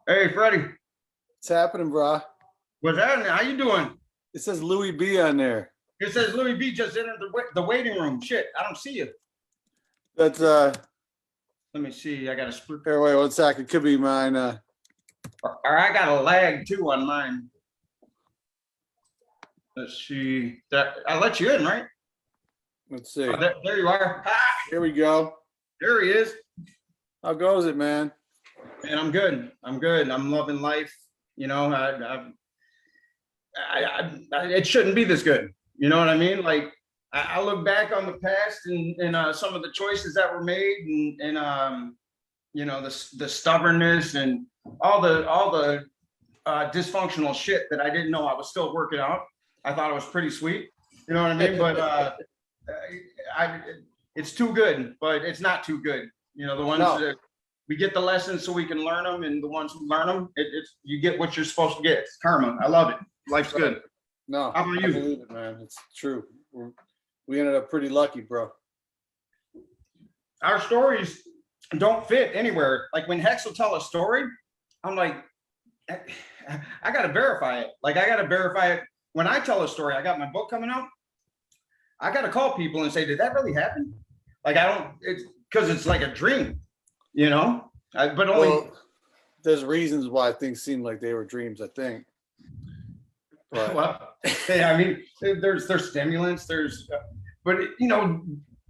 Hey, Freddie, What's happening, bro? what's happening? How you doing? It says Louis B on there. It says Louis B just entered the waiting room. Shit, I don't see you. That's Let me see. I got a here, wait 1 second. Could be mine. or I got a lag too on mine. Let's see. That I let you in, right? Let's see. Oh, there you are. Ah, Here we go. there he is. How goes it, man? And I'm good. I'm good. I'm loving life. You know, it shouldn't be this good. You know what I mean? Like I look back on the past and some of the choices that were made and you know the stubbornness and all the dysfunctional shit that I didn't know I was still working out. I thought it was pretty sweet. You know what I mean? But I it's too good, but it's not too good. You know, the ones No. that we get the lessons so we can learn them, and the ones who learn them, it's you get what you're supposed to get. It's karma. I love it. Life's good. No, How about I you? believe it, man. It's true. We ended up pretty lucky, bro. Our stories don't fit anywhere. Like when Hex will tell a story, I'm like, I gotta verify it. Like I gotta verify it. When I tell a story, I got my book coming out. I gotta call people and say, did that really happen? Like I don't. It's because it's like a dream, you know. But only Well, there's reasons why things seem like they were dreams, I think. But well, yeah, I mean, there's stimulants, but you know,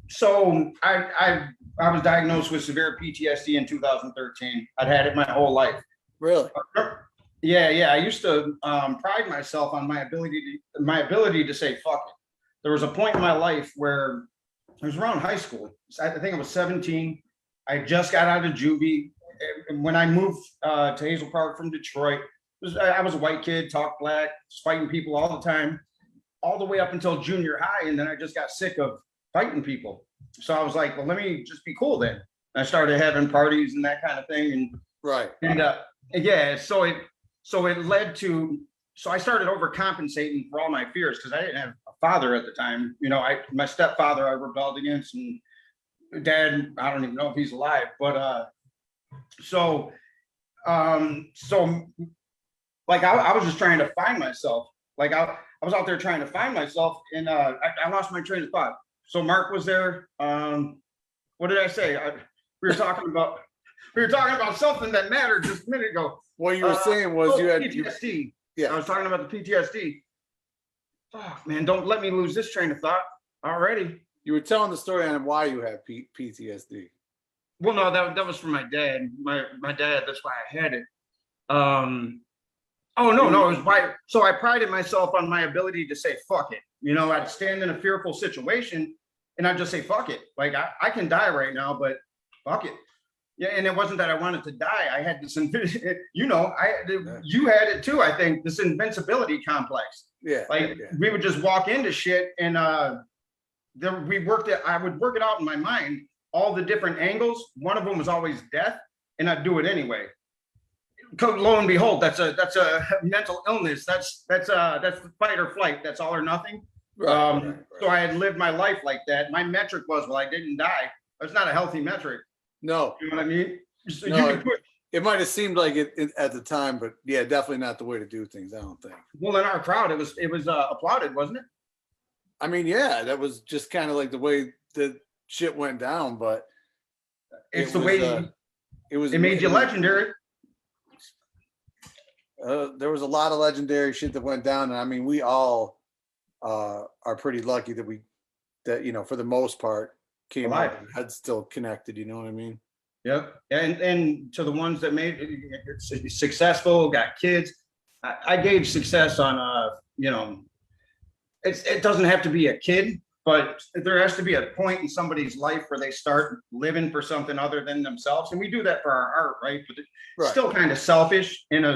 so I was diagnosed with severe PTSD in 2013. I'd had it my whole life. really, Yeah. I used to pride myself on my ability to say fuck it. There was a point in my life where it was around high school. I think I was 17. I just got out of juvie. When I moved to Hazel Park from Detroit, I was a white kid, talked black, fighting people all the time, all the way up until junior high. And then I just got sick of fighting people. So I was like, well, let me just be cool then. I started having parties and that kind of thing. right? And yeah, so it led to, so I started overcompensating for all my fears because I didn't have a father at the time. You know, my stepfather I rebelled against, and dad, I don't even know if he's alive, but so so like I was just trying to find myself. Like I was out there trying to find myself, and I lost my train of thought. So Mark was there. What did I say? We were talking about something that mattered just a minute ago. What you were saying was you had PTSD. yeah. I was talking about the PTSD. Fuck, man, don't let me lose this train of thought already. You were telling the story on why you had PTSD. Well, no, that was from my dad. My dad. That's why I had it. Oh no, it was why. So I prided myself on my ability to say fuck it. You know, I'd stand in a fearful situation and I'd just say fuck it. Like I can die right now, but fuck it. Yeah, and it wasn't that I wanted to die. I had this, you know, you had it too. I think this invincibility complex. Yeah. Like yeah. we would just walk into shit, and we worked it. I would work it out in my mind, all the different angles. One of them was always death, and I'd do it anyway. Lo and behold, that's a mental illness. That's fight or flight. That's all or nothing. Right. So I had lived my life like that. My metric was, well, I didn't die. That's not a healthy metric. No. You know what I mean? So No, it might have seemed like it at the time, but yeah, definitely not the way to do things, I don't think. Well, in our crowd, it was applauded, wasn't it? I mean, yeah, that was just kind of like the way the shit went down, but It's the way it made you legendary. There was a lot of legendary shit that went down, and I mean, we all are pretty lucky that you know, for the most part, came out and had still connected. You know what I mean? Yep. And to the ones that made it successful, got kids, I gauge success on you know, it doesn't have to be a kid, but there has to be a point in somebody's life where they start living for something other than themselves, and we do that for our art, right? But it's still kind of selfish in a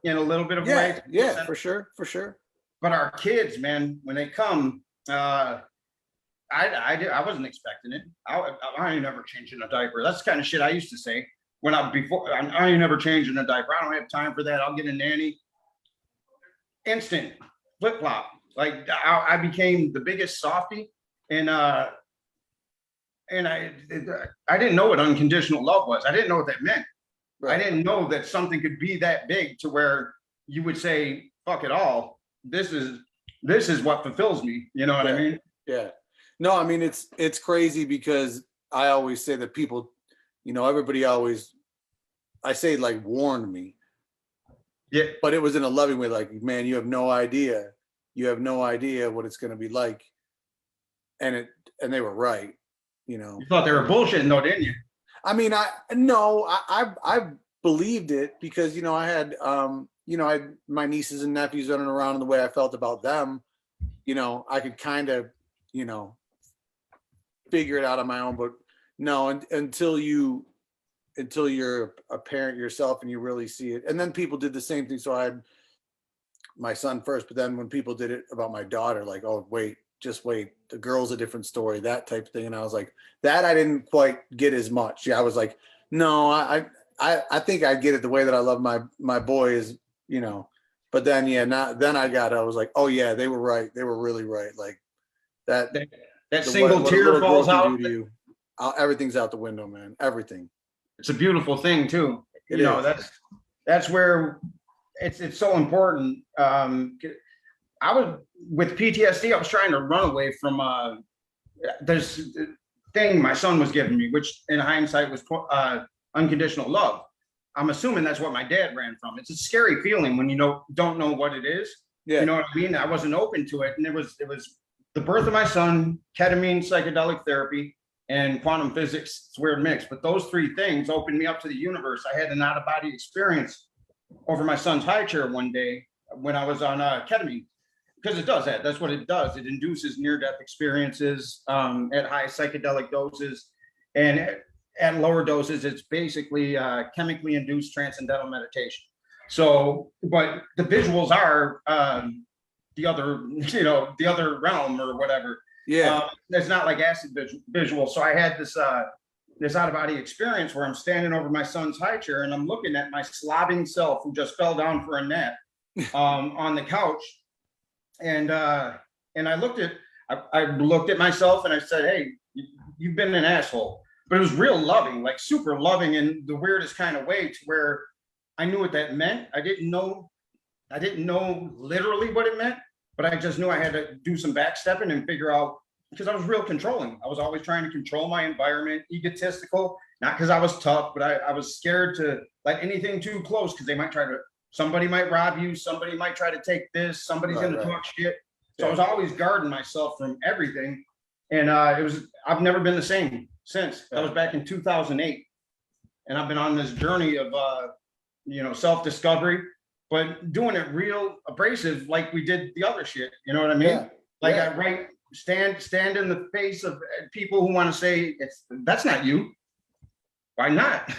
little bit of a way. Yeah, for sure. But our kids, man, when they come, I wasn't expecting it. I ain't never changing a diaper. That's the kind of shit I used to say when I ain't never changing a diaper. I don't have time for that. I'll get a nanny. Instant flip flop. Like I became the biggest softie, and I didn't know what unconditional love was. I didn't know what that meant. I didn't know that something could be that big to where you would say, fuck it all. This is what fulfills me. You know what I mean? Yeah. No, I mean, it's crazy because I always say that people, everybody always, I say like warned me. Yeah. But it was in a loving way, like, man, you have no idea. You have no idea what it's going to be like. And they were right, You thought they were bullshitting though, didn't you? I mean, I believed it because, I had, I had my nieces and nephews running around and the way I felt about them, I could kind of, figure it out on my own, but no, until you're a parent yourself and you really see it. And then people did the same thing. So I had my son first, but then when people did it about my daughter, like, oh, wait, just wait, the girl's a different story, that type of thing. And I was like, that I didn't quite get as much. Yeah, I was like, no, I think I get it the way that I love my boys, but then, I was like, oh yeah, they were right. They were really right. Like that single tear falls out. Everything's out the window, man. Everything. It's a beautiful thing too. That's where it's so important. I was with PTSD. I was trying to run away from this thing my son was giving me, which in hindsight was unconditional love. I'm assuming that's what my dad ran from. It's a scary feeling when you don't know what it is. Yeah. You know what I mean? I wasn't open to it, and it was the birth of my son, ketamine, psychedelic therapy, and quantum physics. It's a weird mix, but those three things opened me up to the universe. I had an out-of-body experience over my son's high chair one day when I was on ketamine, because it does that. That's what it does. It induces near-death experiences at high psychedelic doses, and at lower doses, it's basically chemically induced transcendental meditation. So, but the visuals are the other realm or whatever. Yeah, it's not like acid visual. So I had this out of body experience where I'm standing over my son's high chair and I'm looking at my slobbing self who just fell down for a nap on the couch, and I looked at myself and I said, "Hey, you've been an asshole." But it was real loving, like super loving in the weirdest kind of way, to where I knew what that meant. I didn't know literally what it meant, but I just knew I had to do some backstepping and figure out, because I was real controlling. I was always trying to control my environment, egotistical, not because I was tough, but I was scared to let anything too close, because somebody might rob you, somebody might try to take this, somebody's going to talk shit. So I was always guarding myself from everything. And I've never been the same since. That was back in 2008. And I've been on this journey of, self-discovery, but doing it real abrasive, like we did the other shit. You know what I mean? I stand in the face of people who want to say, that's not you. Why not?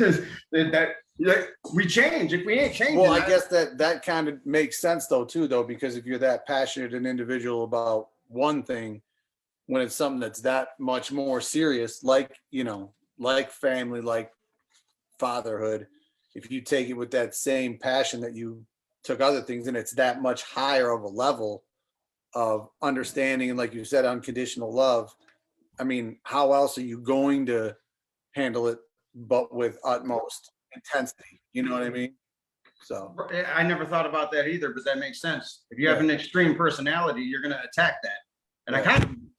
We change if we ain't changing. Well, I guess that kind of makes sense though, because if you're that passionate an individual about one thing, when it's something that's that much more serious, like family, like fatherhood, if you take it with that same passion that you took other things, and it's that much higher of a level of understanding, and like you said, unconditional love, I mean, how else are you going to handle it but with utmost intensity? You know what I mean? So I never thought about that either, but that makes sense. If you have an extreme personality, you're going to attack that. And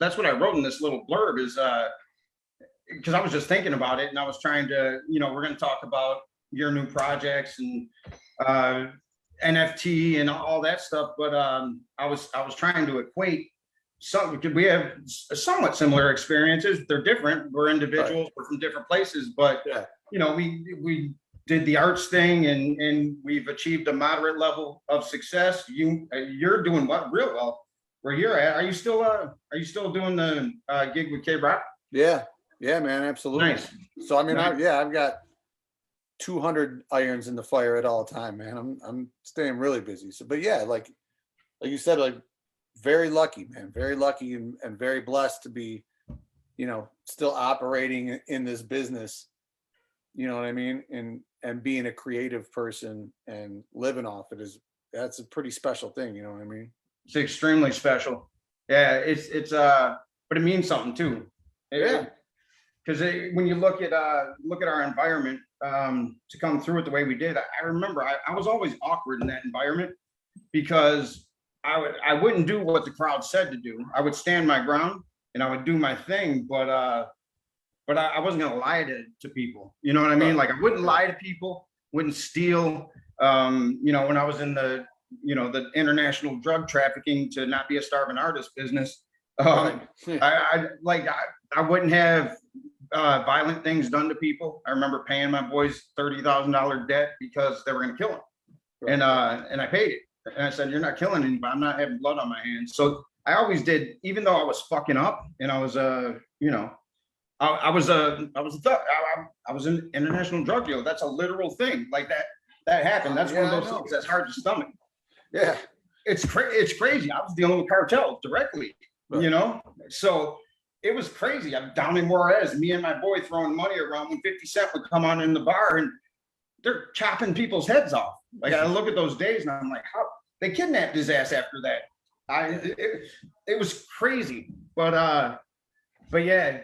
that's what I wrote in this little blurb, is because I was just thinking about it, and I was trying to, we're going to talk about your new projects and NFT and all that stuff, but I was trying to equate we have somewhat similar experiences. They're different. We're individuals. We're from different places, but we did the arts thing, and we've achieved a moderate level of success. You're doing real well where you're at. Are you still doing the gig with K-Rock? Yeah, man, absolutely. Nice. So I mean, I've got 200 irons in the fire at all time, man. I'm staying really busy. So, but yeah, like you said, like, very lucky, man, very lucky and very blessed to be, still operating in this business. You know what I mean? And being a creative person and living off it that's a pretty special thing. You know what I mean? It's extremely special. Yeah, it's but it means something too. Yeah. Because when you look at our environment, to come through it the way we did. I remember I was always awkward in that environment because I wouldn't do what the crowd said to do. I would stand my ground and I would do my thing, but I wasn't gonna lie to people. You know what I mean? Like I wouldn't lie to people, wouldn't steal. You know, when I was in the the international drug trafficking to not be a starving artist business, I wouldn't have violent things done to people. I remember paying my boys $30,000 debt because they were gonna kill him, and I paid it. And I said, "You're not killing anybody. I'm not having blood on my hands." So I always did, even though I was fucking up, and I was I was a thug. I was an international drug dealer. That's a literal thing. Like that happened. That's one of those things that's hard to stomach. Yeah, it's crazy. I was dealing with cartels directly, So it was crazy. I'm down in Juarez, me and my boy throwing money around when 50 Cent would come on in the bar and they're chopping people's heads off. Like I look at those days and I'm like, how they kidnapped his ass after that. It was crazy. But yeah,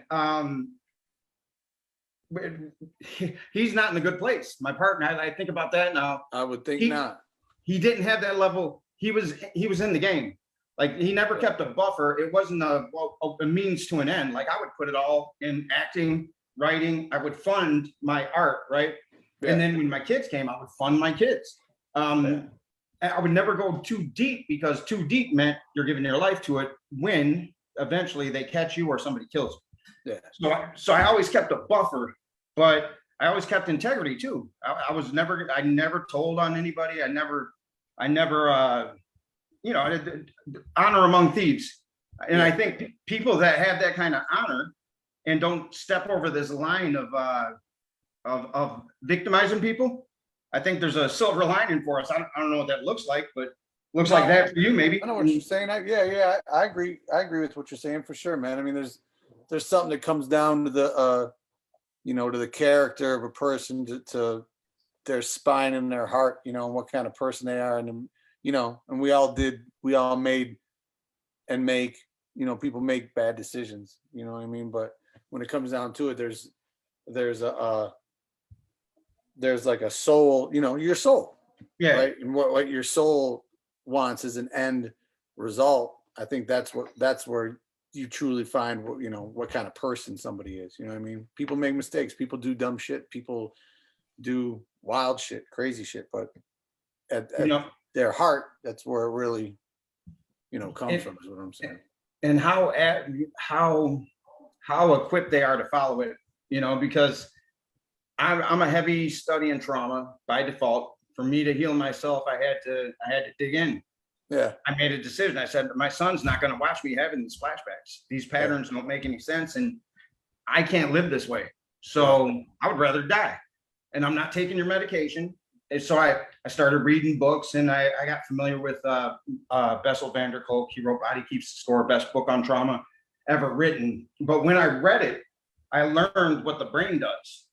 he's not in a good place. My partner, I think about that now. I would think not. He didn't have that level. He was in the game. Like he never kept a buffer. It wasn't a means to an end. Like I would put it all in acting, writing. I would fund my art, right? Yeah. And then when my kids came, I would fund my kids. I would never go too deep because too deep meant you're giving your life to it when eventually they catch you or somebody kills you. Yeah. So I always kept a buffer, but I always kept integrity too. I never told on anybody. I never honor among thieves. And I think people that have that kind of honor and don't step over this line of victimizing people, I think there's a silver lining for us. I don't know what that looks like, but looks like that for you, maybe. I know what you're saying. I agree. I agree with what you're saying for sure, man. I mean, there's something that comes down to the to the character of a person, to their spine and their heart, and what kind of person they are, and and we all made and make, people make bad decisions, you know what I mean? But when it comes down to it, there's like a soul, your soul, right? And what your soul wants is an end result. I think that's where you truly find what kind of person somebody is. You know what I mean? People make mistakes, people do dumb shit, people do wild shit, crazy shit, but at their heart, that's where it really comes from, is what I'm saying. And how equipped they are to follow it, because I'm a heavy study in trauma by default. For me to heal myself, I had to dig in. Yeah. I made a decision. I said, my son's not going to watch me having these flashbacks. These patterns don't make any sense, and I can't live this way. So I would rather die. And I'm not taking your medication. And so I started reading books, and I got familiar with Bessel van der Kolk. He wrote Body Keeps the Score, best book on trauma ever written. But when I read it, I learned what the brain does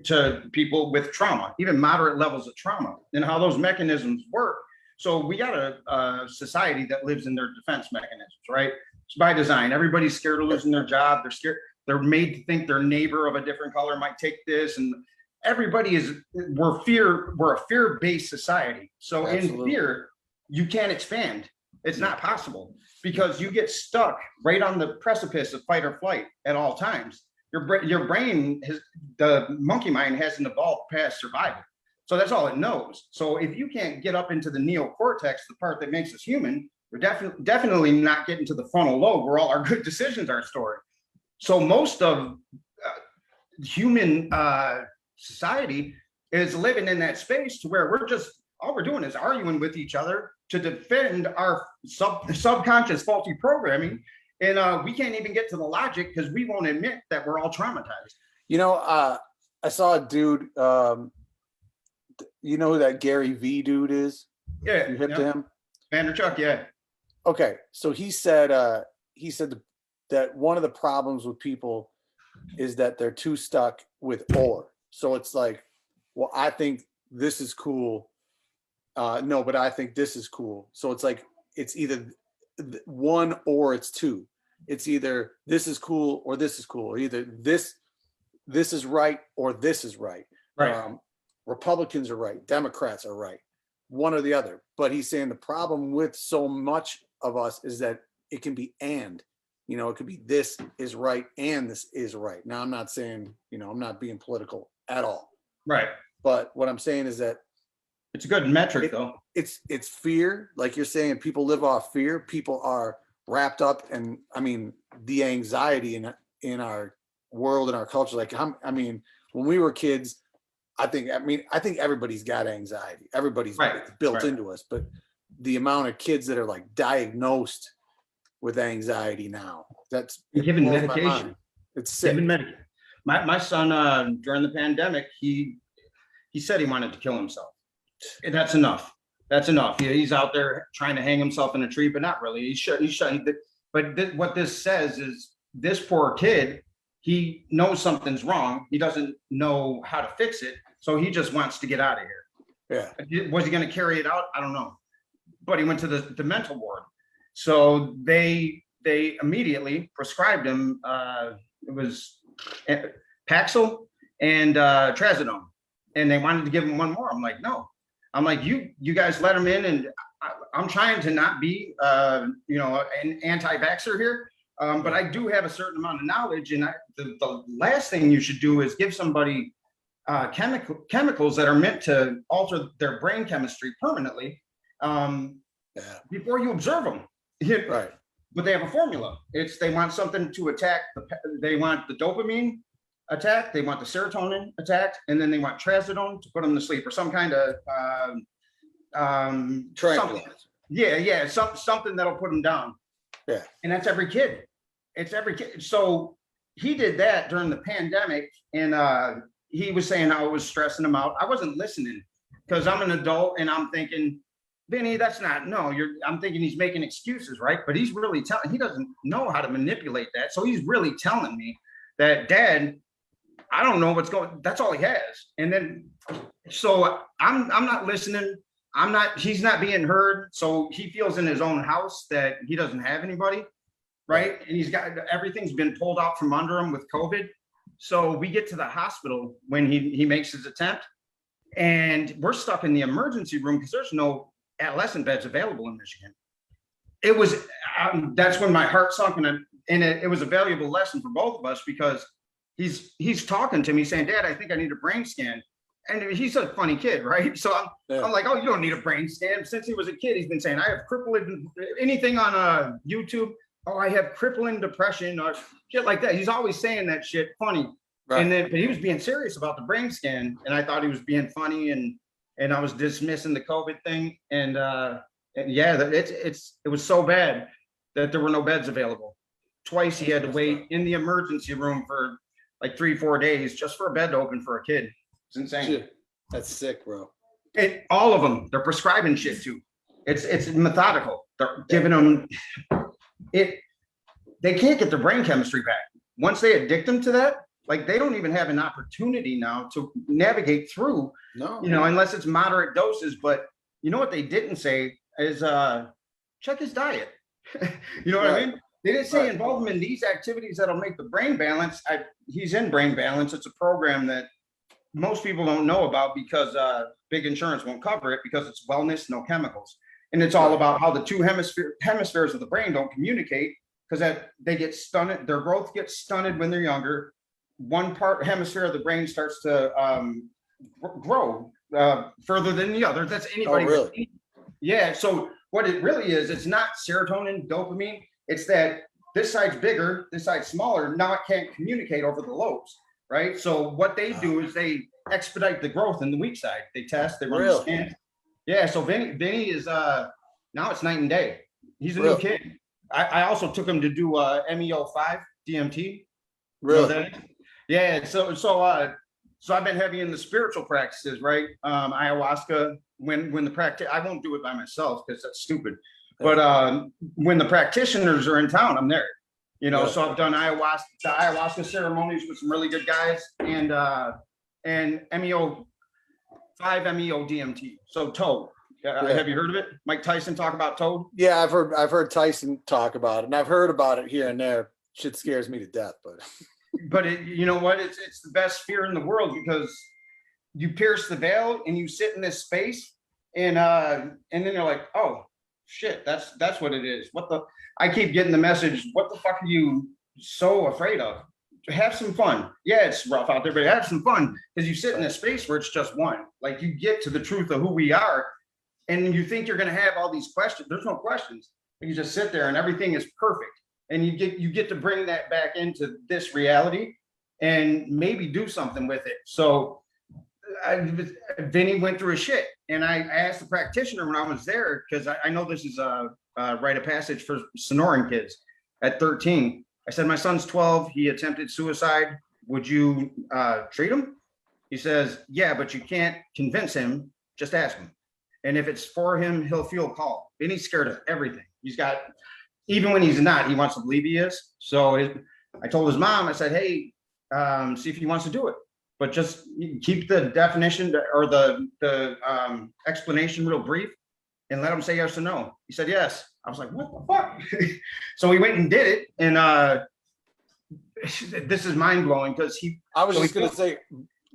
to people with trauma, even moderate levels of trauma, and how those mechanisms work. So we got a society that lives in their defense mechanisms, right? It's by design. Everybody's scared of losing their job. They're scared. They're made to think their neighbor of a different color might take this, and we're a fear-based society. So Absolutely. In fear, you can't expand. It's not possible because you get stuck right on the precipice of fight or flight at all times. Your brain, the monkey mind hasn't evolved past survival. So that's all it knows. So if you can't get up into the neocortex, the part that makes us human, we're definitely not getting to the frontal lobe where all our good decisions are stored. So most of human society is living in that space to where all we're doing is arguing with each other to defend our subconscious faulty programming. And we can't even get to the logic because we won't admit that we're all traumatized. I saw a dude, you know who that Gary V dude is? Yeah. You hip to him? Vanderchuck, yeah. Okay. So he said that one of the problems with people is that they're too stuck with or. So it's like, well, I think this is cool. No, but I think this is cool. So it's like, it's either one or it's two. It's either this is cool or this is cool. Or either this is right or this is right. Right. Republicans are right, Democrats are right, one or the other. But he's saying the problem with so much of us is that it can be and, it could be this is right and this is right. Now, I'm not saying, I'm not being political at all. Right. But what I'm saying is that it's a good metric, though. It's fear. Like you're saying, people live off fear. People are wrapped up in, the anxiety in our world and our culture. Like, when we were kids, I think everybody's got anxiety. Everybody's built into us. But the amount of kids that are like diagnosed with anxiety now, that's given medication. It's sick. Given medication. My son, during the pandemic, he said he wanted to kill himself. And that's enough. That's enough. He's out there trying to hang himself in a tree, but not really. He should. But what this says is this poor kid, he knows something's wrong. He doesn't know how to fix it. So he just wants to get out of here. Yeah. Was he going to carry it out? I don't know. But he went to the mental ward. So they immediately prescribed him. It was Paxil and Trazodone. And they wanted to give him one more. I'm like, no. I'm like, you guys let him in, and I'm trying to not be, an anti-vaxxer here, but I do have a certain amount of knowledge, and the last thing you should do is give somebody chemicals that are meant to alter their brain chemistry permanently before you observe them. Right. But they have a formula. They want something to attack. They want the dopamine attack, they want the serotonin attacked, and then they want trazodone to put them to sleep, or some kind of something. Something that'll put them down. Yeah. And that's every kid. It's every kid. So he did that during the pandemic, and he was saying how it was stressing him out. I wasn't listening because I'm an adult and I'm thinking, Vinny, I'm thinking he's making excuses, right? But he's really he doesn't know how to manipulate that. So he's really telling me that, Dad, I don't know what's going, that's all he has. And then, so I'm not listening. He's not being heard. So he feels in his own house that he doesn't have anybody. Right. And he's got, everything's been pulled out from under him with COVID. So we get to the hospital when he makes his attempt, and we're stuck in the emergency room because there's no adolescent beds available in Michigan. It was, that's when my heart sunk, and it was a valuable lesson for both of us, because he's talking to me saying, Dad, I think I need a brain scan. And he's a funny kid, right? So I'm like, oh, you don't need a brain scan. Since he was a kid, he's been saying, I have crippling, anything on YouTube. Oh, I have crippling depression or shit like that. He's always saying that shit funny. Right. And then, but he was being serious about the brain scan, and I thought he was being funny, and I was dismissing the COVID thing. And yeah, it was so bad that there were no beds available. Twice he had to wait in the emergency room for like 3-4 days just for a bed to open for a kid. It's insane. Shit. That's sick, bro. All of them, they're prescribing shit too. It's methodical. They're giving them it. They can't get their brain chemistry back. Once they addict them to that, like, they don't even have an opportunity now to navigate through, unless it's moderate doses. But you know what they didn't say is check his diet. You know what I mean? They didn't say involve him in these activities that'll make the brain balance. He's in Brain Balance. It's a program that most people don't know about because big insurance won't cover it, because it's wellness, no chemicals. And it's all about how the two hemispheres of the brain don't communicate, because they get stunted. Their growth gets stunted when they're younger. One hemisphere of the brain starts to grow further than the other. That's anybody. Oh, really? Yeah. So what it really is, it's not serotonin, dopamine. It's that this side's bigger, this side's smaller. Now it can't communicate over the lobes, right? So what they do is they expedite the growth in the weak side. They test, they run the scans. Yeah. So Vinny is now it's night and day. He's a new kid. I also took him to do MEO5 DMT. Really? Yeah. So I've been heavy in the spiritual practices, right? Ayahuasca. When the practice, I won't do it by myself because that's stupid. But when the practitioners are in town, I'm there. So I've done ayahuasca ceremonies with some really good guys, and MEO5 MEO DMT. So Toad. Have you heard of it? Mike Tyson talk about Toad? Yeah, I've heard Tyson talk about it, and I've heard about it here and there. Shit scares me to death, but you know what? It's the best fear in the world, because you pierce the veil and you sit in this space, and then you're like, oh shit, that's what it is. What the, I keep getting the message, what the fuck are you so afraid of? Have some fun. Yeah, it's rough out there, but have some fun, because you sit in a space where it's just one. Like, you get to the truth of who we are, and you think you're going to have all these questions. There's no questions. You just sit there and everything is perfect, and you get to bring that back into this reality and maybe do something with it. So Vinny went through a shit, and I asked the practitioner when I was there, because I know this is a rite of passage for Sonoran kids at 13. I said, my son's 12. He attempted suicide. Would you treat him? He says, yeah, but you can't convince him. Just ask him. And if it's for him, he'll feel called. And he's scared of everything. He's got, even when he's not, he wants to believe he is. So I told his mom, I said, hey, see if he wants to do it. But just keep the definition or the explanation real brief, and let him say yes or no. He said yes. I was like, what the fuck? So we went and did it, and this is mind blowing, because I was just gonna say,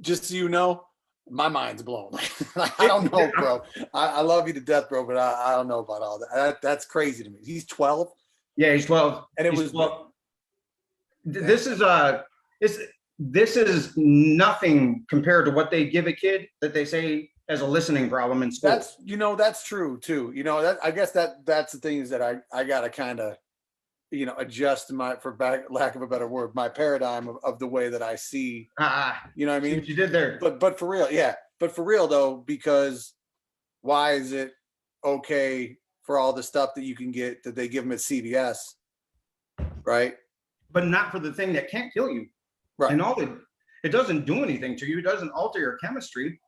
just so you know, my mind's blown. Like, I don't know, bro. I love you to death, bro, but I don't know about all that. That's crazy to me. He's 12. Yeah, he's 12, and it he's was 12. This is nothing compared to what they give a kid that they say has a listening problem in school. That's true too. I guess that's the thing, is that I gotta kind of, adjust lack of a better word, my paradigm of the way that I see. You know what I mean? See what you did there. But for real, yeah. But for real though, because why is it okay for all the stuff that you can get that they give them at CVS, right? But not for the thing that can't kill you. Right. And it doesn't do anything to you. It doesn't alter your chemistry.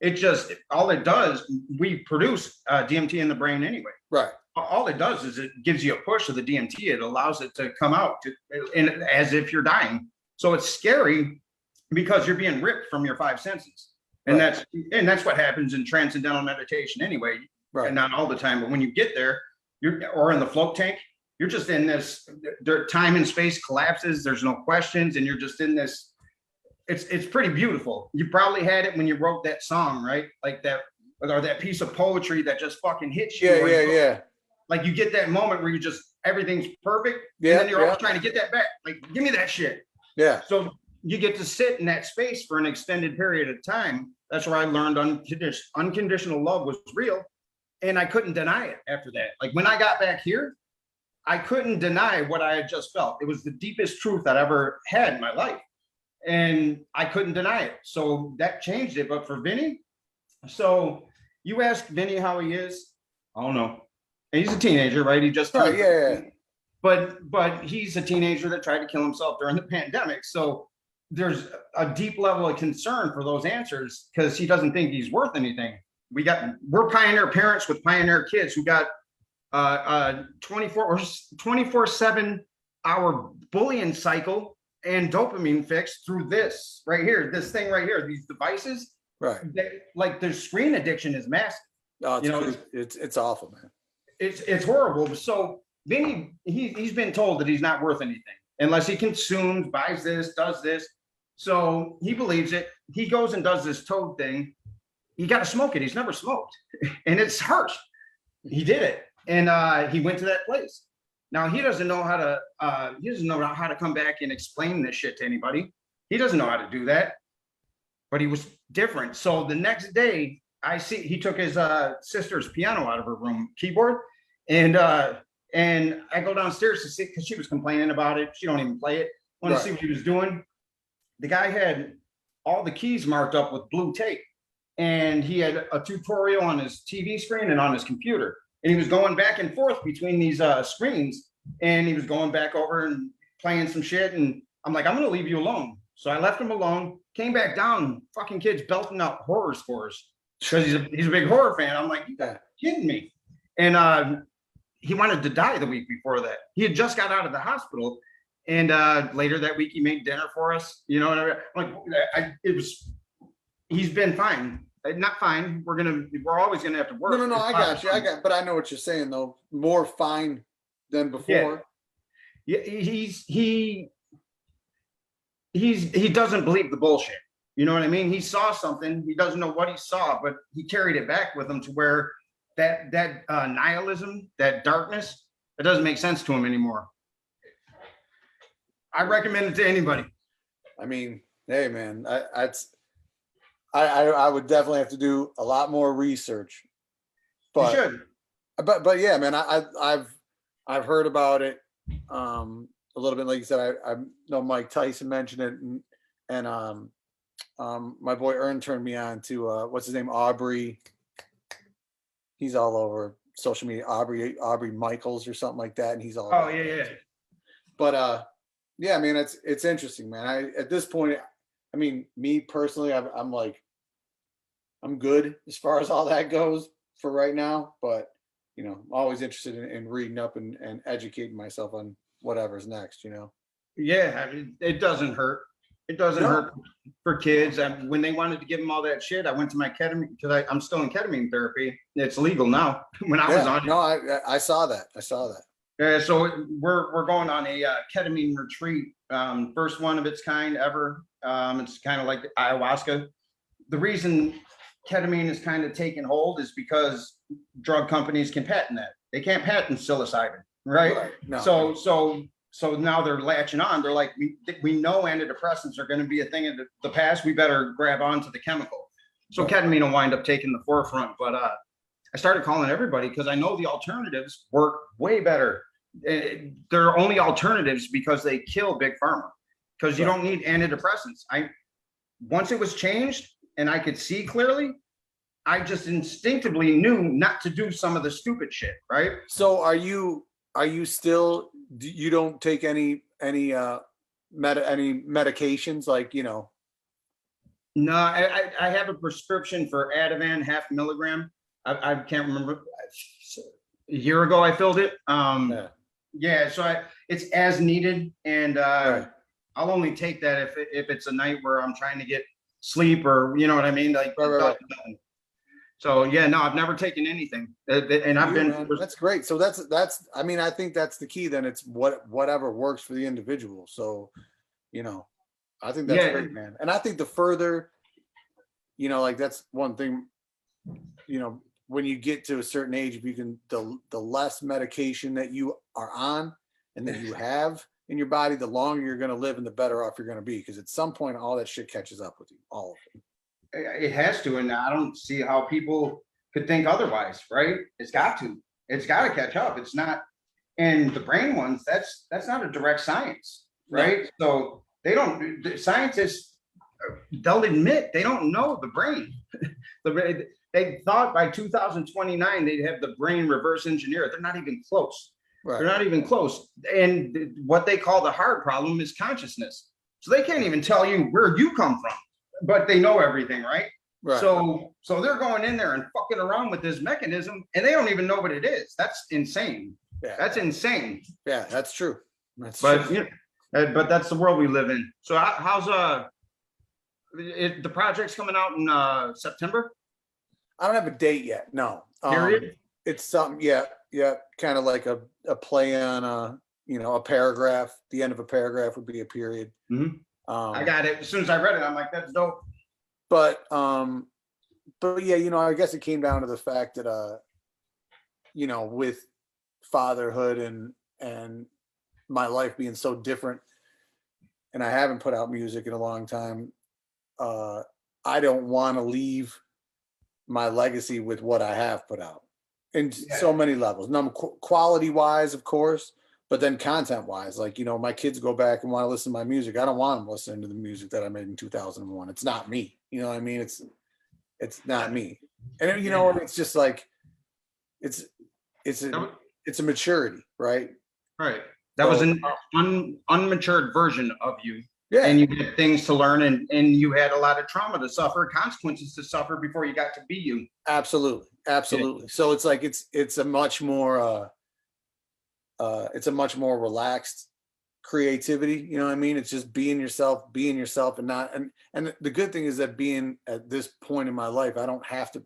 It just, all it does, we produce DMT in the brain anyway. Right. All it does is it gives you a push of the DMT. It allows it to come out as if you're dying. So it's scary, because you're being ripped from your five senses. And right. that's what happens in transcendental meditation anyway. Right. And not all the time, but when you get there, or in the float tank, you're just in this, time and space collapses. There's no questions. And you're just in this, it's pretty beautiful. You probably had it when you wrote that song, right? Like that, or that piece of poetry that just fucking hits you. Yeah. Like, you get that moment where everything's perfect. Yeah. And then you're always trying to get that back. Like, give me that shit. Yeah. So you get to sit in that space for an extended period of time. That's where I learned unconditional love was real. And I couldn't deny it after that. Like, when I got back here, I couldn't deny what I had just felt. It was the deepest truth I'd ever had in my life, and I couldn't deny it. So that changed it. But for Vinny, so you ask Vinny how he is, I don't know. And he's a teenager, right? He just turned, yeah. But he's a teenager that tried to kill himself during the pandemic. So there's a deep level of concern for those answers, because he doesn't think he's worth anything. We're pioneer parents with pioneer kids who got 24/7 hour bullying cycle and dopamine fix through this right here, this thing right here, these devices. Right. Like, the screen addiction is massive. Oh, it's awful, man. It's horrible. So Vinny, he's been told that he's not worth anything unless he consumes, buys this, does this. So he believes it. He goes and does this toad thing. You got to smoke it. He's never smoked, and it's harsh. He did it. And he went to that place. Now, he doesn't know how to come back and explain this shit to anybody. He doesn't know how to do that, but he was different. So the next day, he took his sister's piano out of her room, keyboard, and I go downstairs to see, because she was complaining about it. She don't even play it. I want to see what he was doing. The guy had all the keys marked up with blue tape, and he had a tutorial on his TV screen and on his computer. And he was going back and forth between these screens, and he was going back over and playing some shit. And I'm like, I'm going to leave you alone. So I left him alone, came back down, fucking kids belting out horror scores, because he's a big horror fan. I'm like, you got kidding me. And he wanted to die the week before that. He had just got out of the hospital. And later that week, he made dinner for us. You know, and he's been fine. Not fine. We're always gonna have to work. No. I got you. But I know what you're saying though. More fine than before. Yeah. He doesn't believe the bullshit. You know what I mean? He saw something. He doesn't know what he saw, but he carried it back with him to where that nihilism, that darkness, it doesn't make sense to him anymore. I recommend it to anybody. I mean, hey man, I would definitely have to do a lot more research. You should. But yeah, man, I've heard about it a little bit. Like you said, I know Mike Tyson mentioned it, and my boy Ern turned me on to what's his name, Aubrey. He's all over social media, Aubrey Michaels or something like that, and he's all. Oh yeah. But yeah, I mean, it's interesting, man. At this point, I mean, me personally, I'm like, I'm good as far as all that goes for right now. But you know, I'm always interested in reading up and educating myself on whatever's next. You know. Yeah, I mean, it doesn't hurt. It doesn't hurt for kids. When they wanted to give them all that shit, I went to my ketamine because I'm still in ketamine therapy. It's legal now. When I was on, no, I saw that. I saw that. So we're going on a ketamine retreat, first one of its kind ever. It's kind of like ayahuasca. The reason ketamine is kind of taking hold is because drug companies can patent that. They can't patent psilocybin, right? No. So now they're latching on. They're like, we know antidepressants are going to be a thing of the past. We better grab onto the chemical. So ketamine will wind up taking the forefront. But I started calling everybody because I know the alternatives work way better. They're only alternatives because they kill big pharma. Because you don't need antidepressants. Once it was changed and I could see clearly, I just instinctively knew not to do some of the stupid shit, right? So are you still, you don't take any medications, like, you know? No, I have a prescription for Ativan 0.5 milligram. I can't remember. A year ago I filled it. Yeah, so it's as needed, and I'll only take that if it's a night where I'm trying to get sleep, or you know what I mean, like. Right. So yeah, no, I've never taken anything, and I've been. Man, that's great. So that's. I mean, I think that's the key. Then it's whatever works for the individual. So, you know, I think that's great, man. And I think the further, you know, like that's one thing. You know, when you get to a certain age, if you can, the less medication that you are on and that you have in your body, the longer you're going to live and the better off you're going to be. Because at some point, all that shit catches up with you, all of it. It has to, and I don't see how people could think otherwise, right? It's got to catch up. It's not, and the brain ones, that's not a direct science, right? No. So the scientists, they'll admit they don't know the brain. They thought by 2029 they'd have the brain reverse engineered. They're not even close. Right. They're not even close. And what they call the hard problem is consciousness. So they can't even tell you where you come from, but they know everything, right? Right. So they're going in there and fucking around with this mechanism, and they don't even know what it is. That's insane. Yeah. That's insane. Yeah, that's true. But that's the world we live in. So how's the project's coming out in September? I don't have a date yet. No. Period. It's something. Yeah. Kind of like a play on a paragraph. The end of a paragraph would be a period. Mm-hmm. I got it. As soon as I read it, I'm like, that's dope. But yeah, I guess it came down to the fact that with fatherhood and my life being so different, and I haven't put out music in a long time, I don't want to leave my legacy with what I have put out in so many levels. Quality wise, of course, but then content wise, like, my kids go back and want to listen to my music. I don't want them listening to the music that I made in 2001. It's not me. You know what I mean? It's not me. And it's just like, it's a maturity, right? Right. That was an unmatured version of you. Yeah. And you had things to learn, and you had a lot of trauma to suffer, consequences to suffer before you got to be you. Absolutely. Yeah. So it's like, it's a much more relaxed creativity. You know what I mean? It's just being yourself and not, and the good thing is that being at this point in my life, I don't have to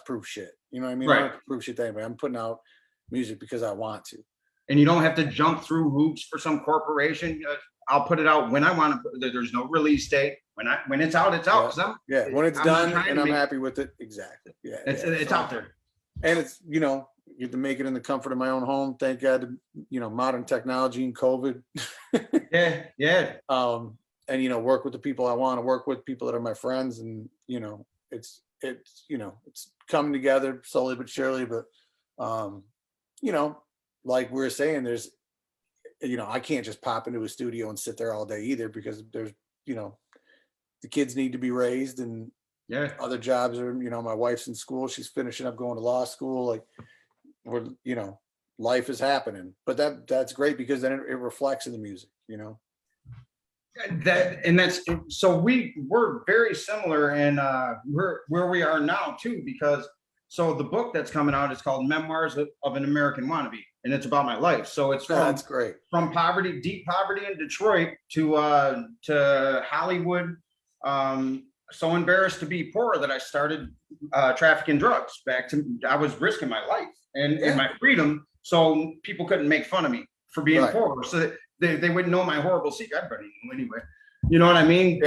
prove shit. You know what I mean? Right. I don't have to prove shit to anybody. I'm putting out music because I want to. And you don't have to jump through hoops for some corporation. I'll put it out when I want to. There's no release date. When it's out, it's out. When it's done and I'm make, happy with it. Exactly. Yeah. It's out there. And it's, you know, you get to make it in the comfort of my own home. Thank God, to, you know, modern technology and COVID. Yeah. And, you know, work with the people I want to work with, people that are my friends. And, you know, it's, you know, it's coming together slowly but surely. But, you know, like we were saying, there's, you know, I can't just pop into a studio and sit there all day either, because there's, you know, the kids need to be raised, and other jobs are, you know, my wife's in school, she's finishing up going to law school, like we're, you know, life is happening. But that's great, because then it reflects in the music, you know. So we're very similar, and we're where we are now too, because so the book that's coming out is called Memoirs of an American Wannabe, and it's about my life. So it's that's great, from poverty, deep poverty in Detroit to Hollywood. So embarrassed to be poor that I started trafficking drugs. I was risking my life and my freedom, so people couldn't make fun of me for being poor. So they wouldn't know my horrible secret. Everybody knew anyway. You know what I mean?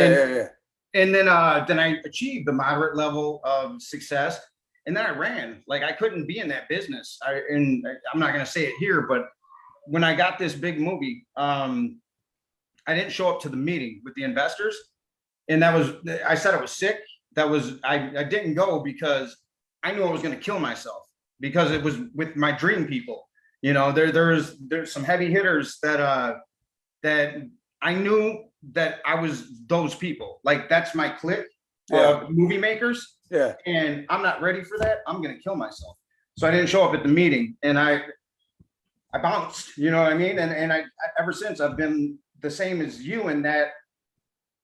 And then I achieved the moderate level of success, and then I ran. Like, I couldn't be in that business. And I'm not going to say it here, but when I got this big movie, I didn't show up to the meeting with the investors. And I said I was sick. I didn't go because I knew I was going to kill myself, because it was with my dream people. You know, there's some heavy hitters that I knew that I was those people. Like, that's my clique of movie makers. Yeah. And I'm not ready for that. I'm going to kill myself. So I didn't show up at the meeting, and I bounced, you know what I mean? And I ever since, I've been the same as you, in that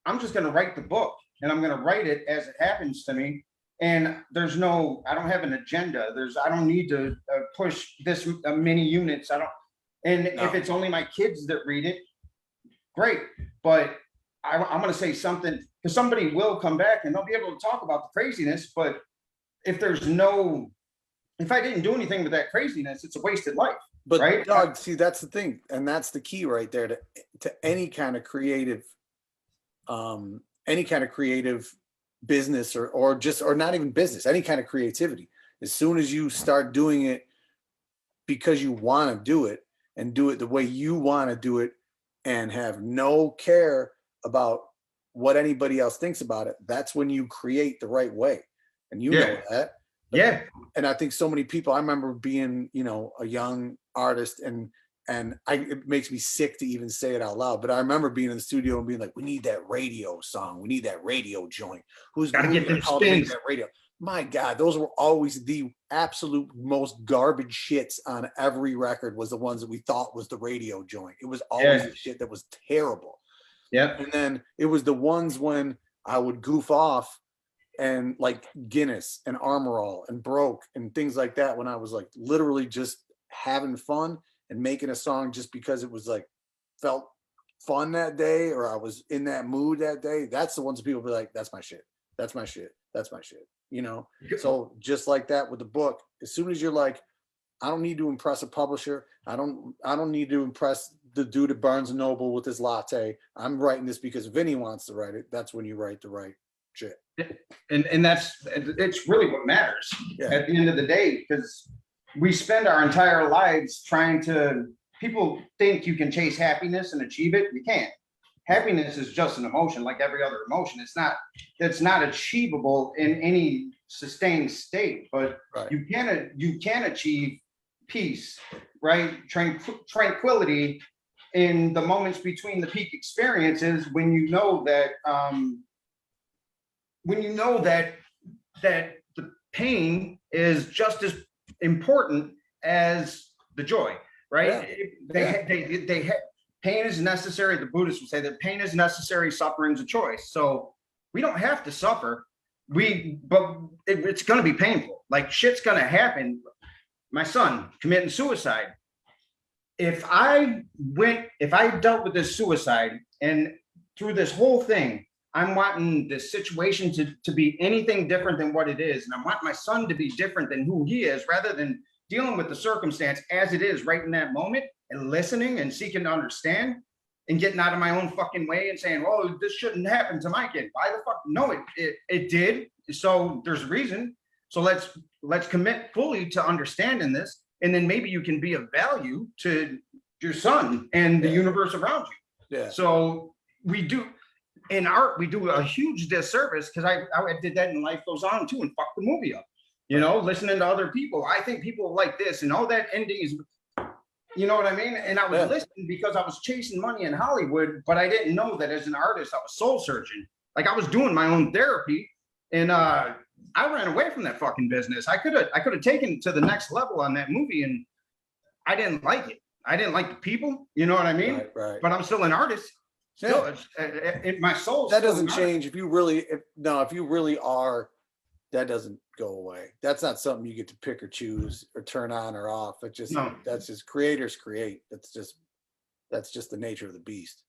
I'm just going to write the book, and I'm going to write it as it happens to me. And I don't have an agenda. I don't need to push this many units. If it's only my kids that read it, great. But I'm going to say something, because somebody will come back and they'll be able to talk about the craziness. But if I didn't do anything with that craziness, it's a wasted life. But right? Doug, see, that's the thing. And that's the key right there to any kind of creative, business or not even business, any kind of creativity. As soon as you start doing it because you want to do it, and do it the way you want to do it, and have no care about what anybody else thinks about it, that's when you create the right way. And you know that. Yeah. And I think so many people, I remember being, you know, a young artist, and it makes me sick to even say it out loud, but I remember being in the studio and being like, we need that radio song. We need that radio joint. Who's going to get them spins? That radio? My God, those were always the absolute most garbage shits on every record, was the ones that we thought was the radio joint. It was always the shit that was terrible. Yeah. And then it was the ones when I would goof off, and like Guinness and Armor All and Broke and things like that, when I was like literally just having fun and making a song just because it was like felt fun that day, or I was in that mood that day. That's the ones that people be like, that's my shit. That's my shit. That's my shit. You know? So just like that with the book, as soon as you're like, I don't need to impress a publisher. I don't need to impress the dude at Barnes and Noble with his latte. I'm writing this because Vinny wants to write it. That's when you write the right shit. And it's really what matters at the end of the day, because we spend our entire lives people think you can chase happiness and achieve it. You can't. Happiness is just an emotion, like every other emotion. It's not achievable in any sustained state, but you can achieve peace, right? Tranquility in the moments between the peak experiences, when you know that the pain is just as important as the joy, right? Pain is necessary. The Buddhists would say that pain is necessary, suffering is a choice. So we don't have to suffer. But it's going to be painful. Like, shit's going to happen. My son committing suicide. If I dealt with this suicide, and through this whole thing, I'm wanting this situation to be anything different than what it is. And I want my son to be different than who he is, rather than dealing with the circumstance as it is right in that moment, and listening and seeking to understand. and getting out of my own fucking way and saying, "Oh, this shouldn't happen to my kid." Why the fuck? No, it did. So there's a reason. So let's commit fully to understanding this, and then maybe you can be of value to your son and the universe around you. Yeah. So we do in art, we do a huge disservice because I did that in Life Goes On too, and fuck the movie up. You know, listening to other people. I think people like this, and all that ending is, you know what I mean? And I was listening because I was chasing money in Hollywood, but I didn't know that as an artist, I was soul searching. Like I was doing my own therapy, and I ran away from that fucking business. I could have taken it to the next level on that movie, and I didn't like it. I didn't like the people, you know what I mean? Right. But I'm still an artist. Still, my soul. That doesn't change if you really are. That doesn't go away. That's not something you get to pick or choose or turn on or off. That's just creators create. That's just the nature of the beast.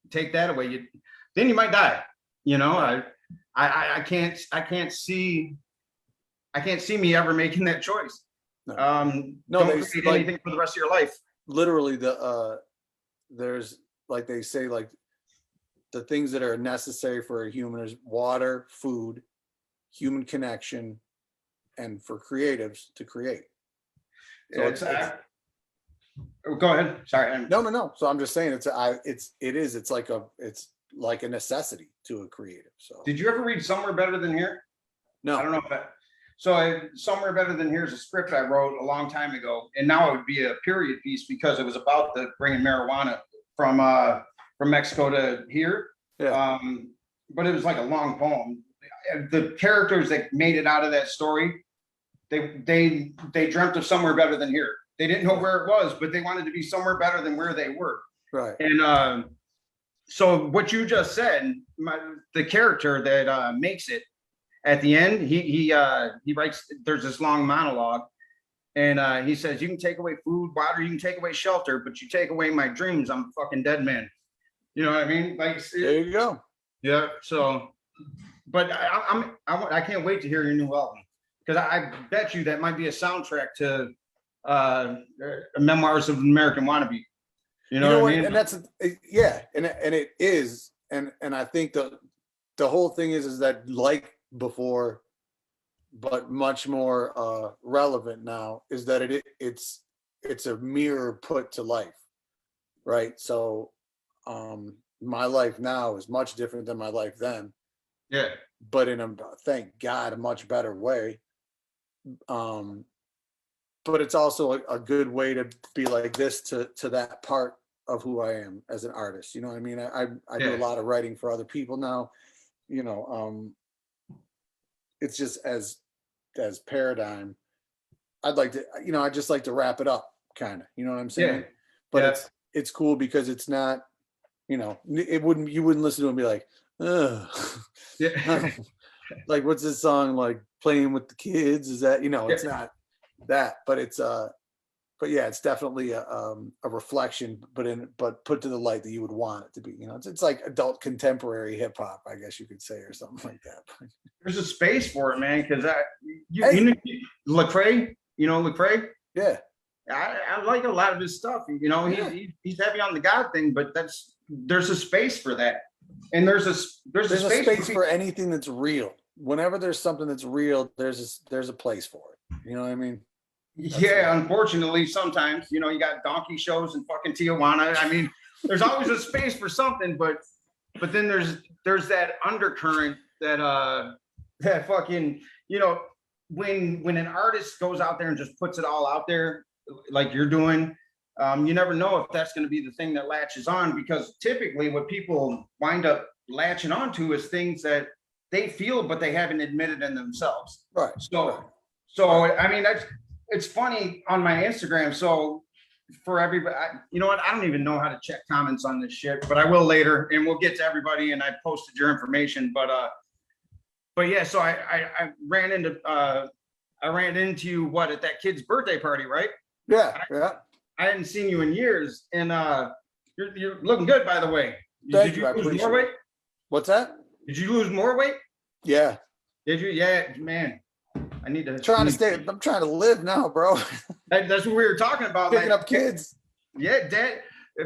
Take that away, then you might die. You know, I can't see me ever making that choice. No, don't create anything for the rest of your life. Literally, there's like they say, like the things that are necessary for a human is water, food, human connection, and for creatives to create. So go ahead. Sorry. No. So I'm just saying it's like a necessity to a creative. So did you ever read Somewhere Better Than Here? No. I don't know if that. So Somewhere Better Than Here is a script I wrote a long time ago, and now it would be a period piece because it was about the bringing marijuana from Mexico to here. Yeah. But it was like a long poem. The characters that made it out of that story, they dreamt of somewhere better than here. They didn't know where it was, but they wanted to be somewhere better than where they were. Right. And so what you just said, the character that makes it at the end, he writes. There's this long monologue, and he says, "You can take away food, water, you can take away shelter, but you take away my dreams, I'm a fucking dead man." You know what I mean? Like there you go. Yeah. So. But I can't wait to hear your new album because I bet you that might be a soundtrack to Memoirs of an American Wannabe. You know what I mean? And that's and it is, and I think the whole thing is that like before, but much more relevant now is that it's a mirror put to life, right? So my life now is much different than my life then. Yeah, but in thank God, a much better way. But it's also a good way to be like this to that part of who I am as an artist. You know what I mean? I do a lot of writing for other people now. You know, it's just as paradigm. I'd just like to wrap it up, kind of. You know what I'm saying? Yeah. But it's cool because it's not. You know, you wouldn't listen to it and be like, ugh. Yeah. Like what's this song like playing with the kids? Is that it's not that, but it's but yeah, it's definitely a reflection, but put to the light that you would want it to be. You know, it's like adult contemporary hip hop, I guess you could say, or something like that. There's a space for it, man. Because you know Lecrae, Lecrae. Yeah, I like a lot of his stuff. You know, he's heavy on the God thing, but there's a space for that. And there's a space for anything that's real. Whenever there's something that's real, there's a place for it. You know what I mean? Unfortunately, sometimes, you got donkey shows in fucking Tijuana. I mean, there's always a space for something, but then there's that undercurrent that fucking, when an artist goes out there and just puts it all out there, like you're doing, you never know if that's going to be the thing that latches on, because typically what people wind up latching onto is things that they feel, but they haven't admitted in themselves. Right. So I mean, it's funny on my Instagram. So for everybody, you know what? I don't even know how to check comments on this shit, but I will later, and we'll get to everybody. And I posted your information, but yeah. So I ran into you at that kid's birthday party, right? Yeah. I hadn't seen you in years, and you're looking good, by the way. Thank Did you lose more weight? What's that? Did you lose more weight? Yeah. Did you? Yeah, man. I need to. I'm trying to live now, bro. That's what we were talking about. Picking up kids. Yeah, Dad.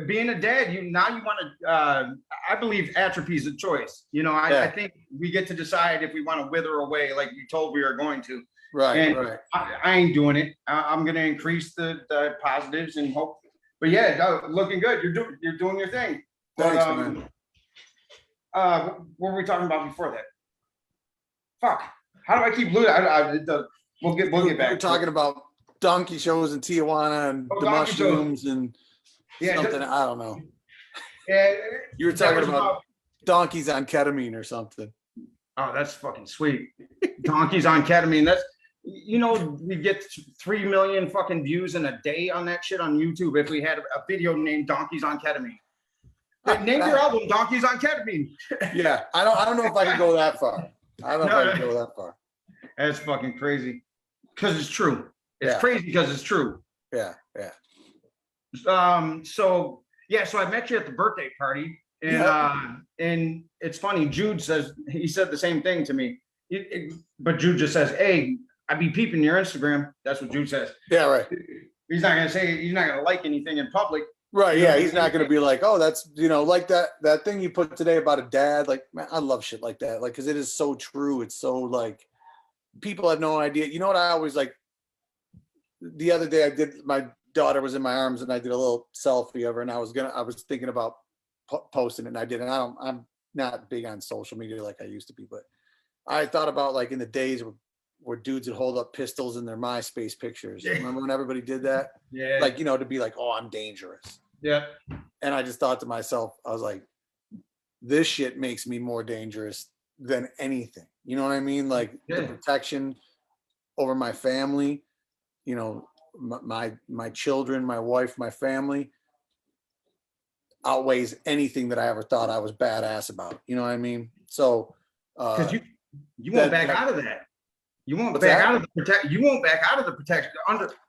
being a dad, you want to, I believe atrophy is a choice. You know, I think we get to decide if we want to wither away like we told we are going to. Right, and right. I ain't doing it. I'm going to increase the positives and hope. But yeah, no, looking good. You're doing your thing. Thanks, man. What were we talking about before that? Fuck. How do I keep losing? We'll get back. We're talking about donkey shows in Tijuana and the mushrooms and something. I don't know. Yeah, you were talking about donkeys on ketamine or something. Oh, that's fucking sweet. Donkeys on ketamine. That's, you know, we get 3 million fucking views in a day on that shit on YouTube if we had a video named Donkeys on Ketamine. Name your album Donkeys on Ketamine. Yeah, I don't know if I can go that far. I don't know if I can go that far. That's fucking crazy. Because it's true. It's crazy because it's true. Yeah, yeah. So I met you at the birthday party, and it's funny. Jude said the same thing to me. But Jude just says, "Hey, I be peeping your Instagram." That's what Jude says. Yeah, right. He's not gonna like anything in public. Right, yeah, he's not gonna be like, oh, that's, you know, like that thing you put today about a dad. Like, man, I love shit like that. Like, because it is so true. It's so, like, people have no idea. You know what I always like? The other day, my daughter was in my arms, and I did a little selfie of her, and I was thinking about posting it, and I did. And I'm not big on social media like I used to be, but I thought about, like, in the days where dudes would hold up pistols in their MySpace pictures. Remember when everybody did that? Yeah. Like, you know, to be like, oh, I'm dangerous. Yeah. And I just thought to myself, I was like, this shit makes me more dangerous than anything. You know what I mean? Like, the protection over my family, you know, my children, my wife, my family outweighs anything that I ever thought I was badass about. You know what I mean? So, because you won't back out of that. You won't back out of the protection. You won't back out of the protection.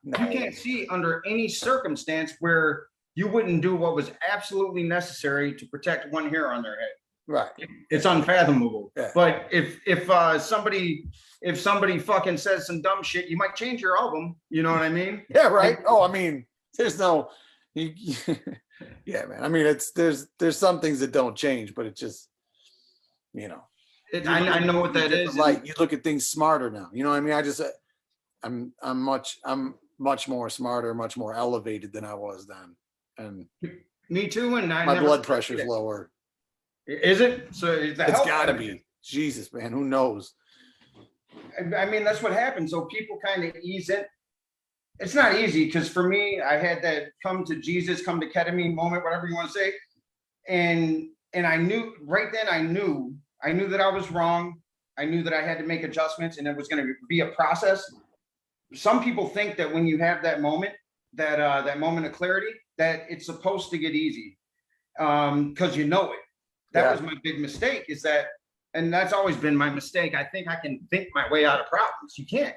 You can't see under any circumstance where you wouldn't do what was absolutely necessary to protect one hair on their head. Right. It's unfathomable. Yeah. But if somebody fucking says some dumb shit, you might change your album. You know what I mean? Yeah. Right. Oh, I mean, there's no. Yeah, man. I mean, there's some things that don't change, but it just, you know. I know what that is. Like, you look at things smarter now. You know what I mean? I'm much more smarter, much more elevated than I was then. And me too. And my blood pressure's lower. Is it? So it's gotta be. Jesus, man, who knows? I mean, that's what happens. So people kind of ease it. It's not easy, because for me, I had that come to Jesus, come to ketamine moment, whatever you want to say. And I knew right then, I knew that I was wrong. I knew that I had to make adjustments, and it was going to be a process. Some people think that when you have that moment, that moment of clarity, that it's supposed to get easy, because you know it. That was my big mistake, and that's always been my mistake. I think I can think my way out of problems. You can't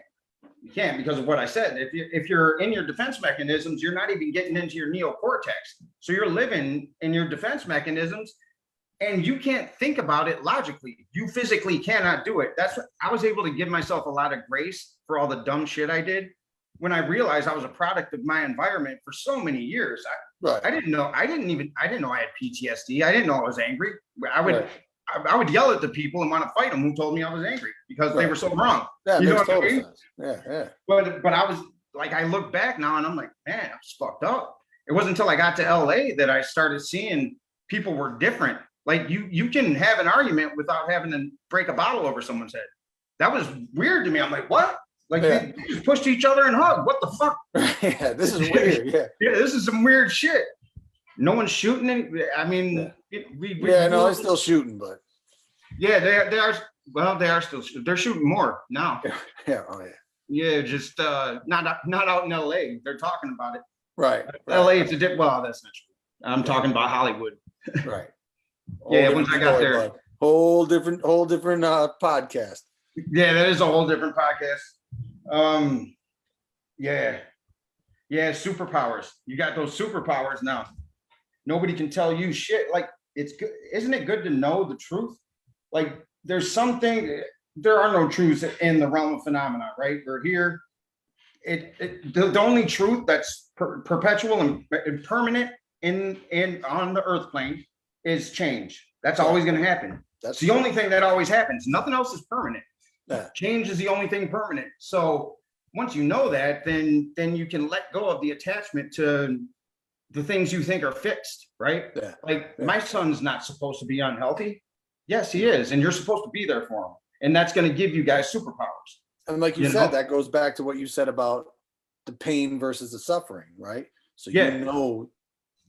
because of what I said. If you're in your defense mechanisms, you're not even getting into your neocortex. So you're living in your defense mechanisms, and you can't think about it logically. You physically cannot do it. That's what I was able to give myself a lot of grace for all the dumb shit I did when I realized I was a product of my environment for so many years. I didn't know I had PTSD. I didn't know I was angry. I would yell at the people and want to fight them who told me I was angry because they were so wrong. Yeah, you know what I mean? Sense. Yeah. But I was like, I look back now and I'm like, man, I was fucked up. It wasn't until I got to LA that I started seeing people were different. Like, you can have an argument without having to break a bottle over someone's head. That was weird to me. I'm like, what? Like, they just pushed each other and hugged. What the fuck? Yeah, this is weird. Yeah. Yeah, this is some weird shit. No one's shooting any. I mean, they're still shooting, but yeah, they are. Well, they are still. They're shooting more now. Yeah. Oh yeah. Yeah, just not out in LA. They're talking about it. Right. LA, it's a well, that's not true. I'm talking about Hollywood. Right. Yeah, once I got there, whole different podcast. Yeah, that is a whole different podcast. Yeah, superpowers. You got those superpowers now. Nobody can tell you shit. Like, it's good. Isn't it good to know the truth? Like, there are no truths in the realm of phenomena, right? We're here. The only truth that's perpetual and permanent in on the earth plane is change. That's Yeah. always going to happen. That's It's the only thing that always happens. Nothing else is permanent. Yeah. Change is the only thing permanent. So once you know that, then you can let go of the attachment to the things you think are fixed, right? Yeah. Like Yeah. my son's not supposed to be unhealthy. Yes, he is, and you're supposed to be there for him, and that's going to give you guys superpowers. And like you You said, know? that goes back to what you said about the pain versus the suffering, right? So Yeah. you know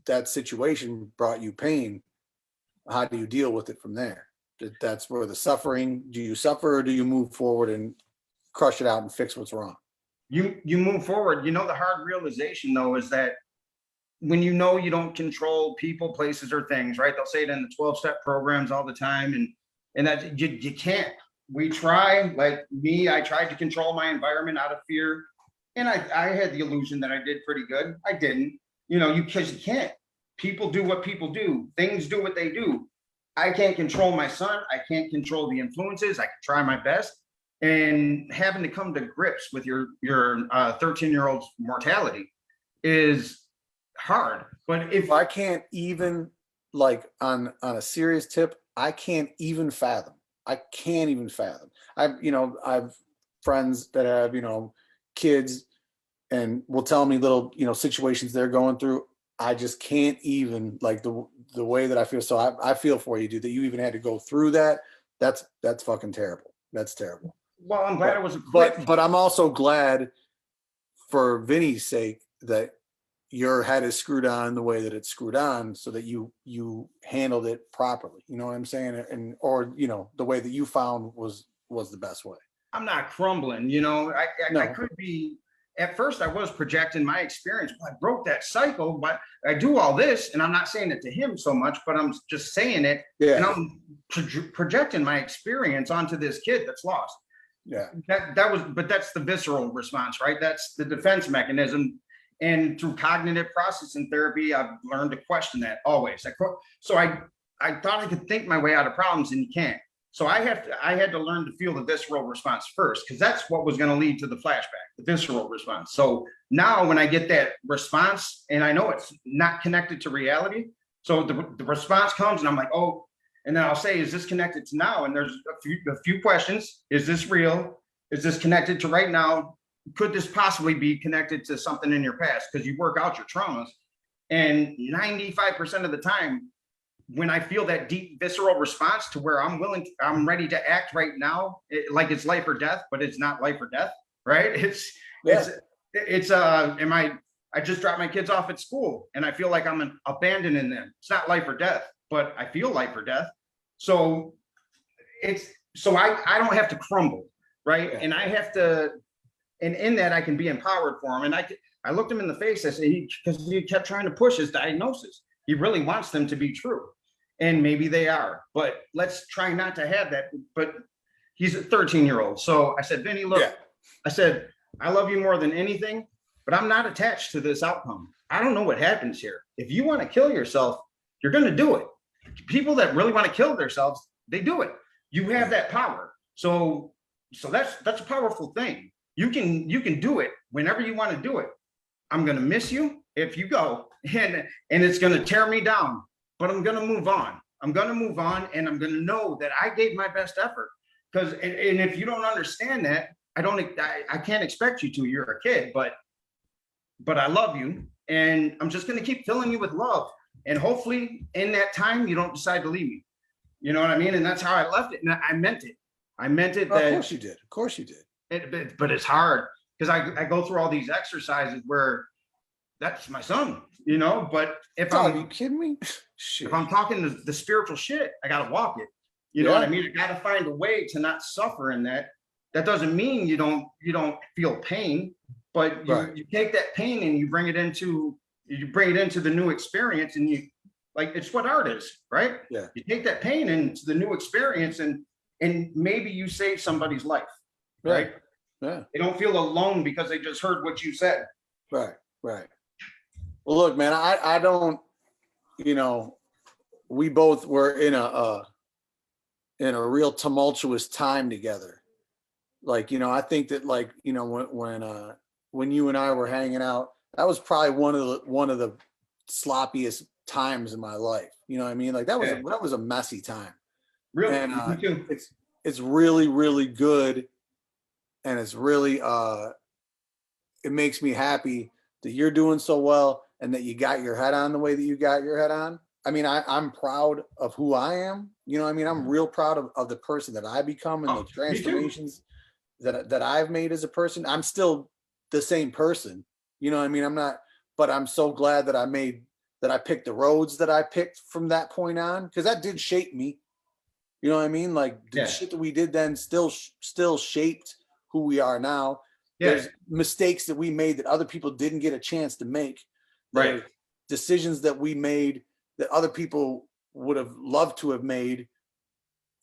that situation brought you pain. How do you deal with it from there? That's where the suffering, do you suffer or do you move forward and crush it out and fix what's wrong? You move forward. You know, the hard realization though is that when you know you don't control people, places, or things, right? They'll say it in the 12-step programs all the time, and that you can't. We try, like me, I tried to control my environment out of fear, and I had the illusion that I did pretty good. I didn't, because you can't. People do what people do. Things do what they do. I can't control my son. I can't control the influences. I can try my best, and having to come to grips with your 13-year-old's mortality is hard. But if I can't even, like, on a serious tip, I can't even fathom. I've friends that have, kids and will tell me little, situations they're going through. I just can't even, like, the way that I feel. So I feel for you, dude, that you even had to go through that. That's fucking terrible. That's terrible. Well, I'm glad it was a but I'm also glad for Vinny's sake that your head is screwed on the way that it's screwed on, so that you handled it properly. You know what I'm saying? And or the way that you found was the best way. I'm not crumbling, I could be. At first I was projecting my experience, but I broke that cycle. But I do all this, and I'm not saying it to him so much, but I'm just saying it. Yeah. And I'm projecting my experience onto this kid that's lost. Yeah. But that's the visceral response, right? That's the defense mechanism. And through cognitive processing therapy, I've learned to question that always. So I thought I could think my way out of problems, and you can't. So I had to learn to feel the visceral response first, because that's what was going to lead to the flashback, the visceral response. So now when I get that response, and I know it's not connected to reality, so the response comes, and I'm like, oh, and then I'll say, is this connected to now? And there's a few questions. Is this real? Is this connected to right now? Could this possibly be connected to something in your past? Because you work out your traumas. And 95% of the time, when I feel that deep visceral response to where I'm ready to act right now, like it's life or death, but it's not life or death, right? I just dropped my kids off at school, and I feel like I'm abandoning them. It's not life or death, but I feel life or death. So I don't have to crumble, right? Yeah. And I have to, and in that I can be empowered for him. And I looked him in the face. I said, because he kept trying to push his diagnosis. He really wants them to be true. And maybe they are, but let's try not to have that. But he's a 13-year-old. So I said, Vinny, look, yeah. I said, I love you more than anything, but I'm not attached to this outcome. I don't know what happens here. If you want to kill yourself, you're going to do it. People that really want to kill themselves, they do it. You have that power. So that's a powerful thing. You can do it whenever you want to do it. I'm going to miss you if you go, and it's going to tear me down, but I'm going to move on. I'm going to move on, and I'm going to know that I gave my best effort. Because, and if you don't understand that, I can't expect you to. You're a kid, but I love you, and I'm just going to keep filling you with love. And hopefully, in that time, you don't decide to leave me. You know what I mean? And that's how I left it. And I meant it. I meant it. Of course you did. Of course you did. But it's hard, because I go through all these exercises where that's my son, but are you kidding me? Shit. If I'm talking the spiritual shit, I got to walk it. You know what I mean? I got to find a way to not suffer in that. That doesn't mean you don't feel pain, but you take that pain and you bring it into the new experience, and it's what art is, right? Yeah. You take that pain into the new experience, and maybe you save somebody's life, right? Yeah. They don't feel alone because they just heard what you said. Right. Well, look, man, I don't, we both were in a real tumultuous time together. I think that when you and I were hanging out, that was probably one of the sloppiest times in my life. You know what I mean? Like that was a messy time. Really? And Me too. it's really, really good. And it's really it makes me happy that you're doing so well and that you got your head on the way that you got your head on. I mean, I'm proud of who I am. You know what I mean? I'm real proud of the person that I become and the transformations that I've made as a person. I'm still the same person. You know what I mean? I'm not, but I'm so glad that I picked the roads that I picked from that point on, because that did shape me. You know what I mean? Like the shit that we did then still shaped who we are now. There's mistakes that we made that other people didn't get a chance to make. There's decisions that we made that other people would have loved to have made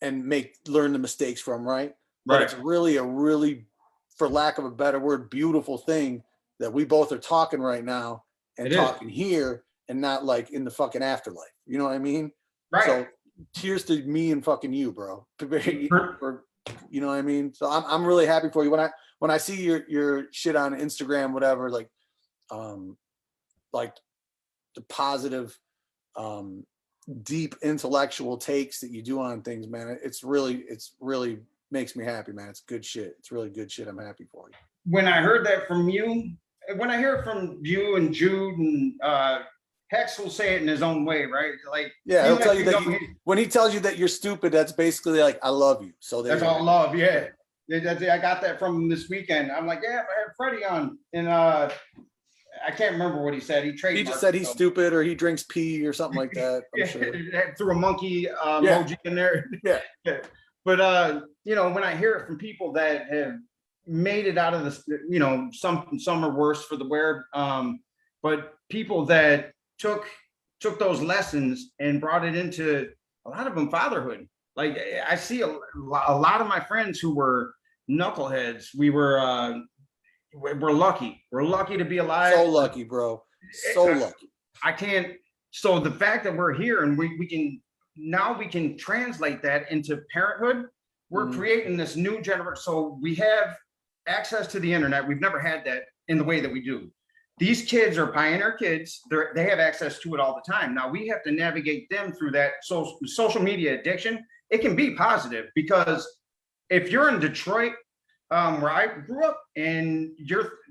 and learn the mistakes from, right? But it's really for lack of a better word, beautiful thing that we both are talking right now and talking here and not like in the fucking afterlife. You know what I mean? Right. So cheers to me and fucking you, bro. You know what I mean? So I'm really happy for you. When I see your shit on Instagram, whatever, like the positive, deep intellectual takes that you do on things, man, it's really makes me happy, man. It's good shit. It's really good shit. I'm happy for you. When I heard that from you, when I hear it from you and Jude and Hex will say it in his own way, right? Like, he'll tell you that when he tells you that you're stupid, that's basically like, I love you. So that's all love. Yeah. I got that from him this weekend. I'm like, I had Freddie on, and I can't remember what he said. He just said he's stupid or he drinks pee or something like that. I'm sure. Threw a monkey emoji in there. Yeah. But when I hear it from people that have made it out of this, some are worse for the wear, but people that took those lessons and brought it into a lot of them fatherhood. Like I see a lot of my friends who were knuckleheads. We're lucky. We're lucky to be alive. So lucky, bro. So lucky. So the fact that we're here and we can translate that into parenthood. We're creating this new generation. So we have access to the internet. We've never had that in the way that we do. These kids are pioneer kids. They have access to it all the time. Now we have to navigate them through that social media addiction. It can be positive because if you're in Detroit, where I grew up, and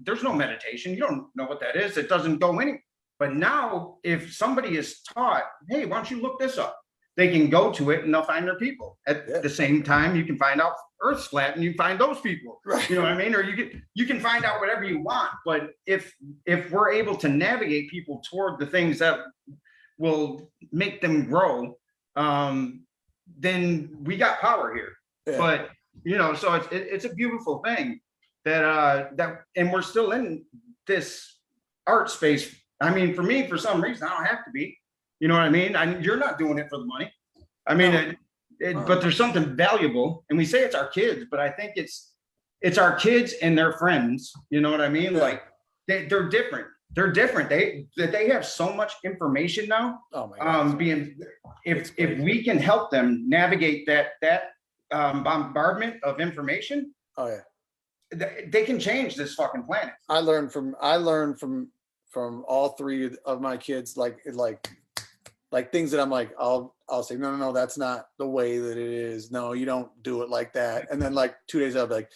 there's no meditation, you don't know what that is. It doesn't go anywhere. But now, if somebody is taught, hey, why don't you look this up? They can go to it and they'll find their people. At the same time, you can find out Earth's flat and you find those people. Right. You know what I mean? Or you can find out whatever you want. But if we're able to navigate people toward the things that will make them grow, then we got power here. Yeah. But so it's a beautiful thing that and we're still in this art space. I mean, for me, for some reason, I don't have to be. You know what I mean? You're not doing it for the money. I mean, but there's something valuable, and we say it's our kids, but I think it's our kids and their friends. You know what I mean? Yeah. Like they're different. They're different. They have so much information now. Oh my God. If we can help them navigate that bombardment of information, they can change this fucking planet. I learned from all three of my kids, like things that I'm like, I'll say, no, that's not the way that it is. No, you don't do it like that. And then like 2 days I'll be like,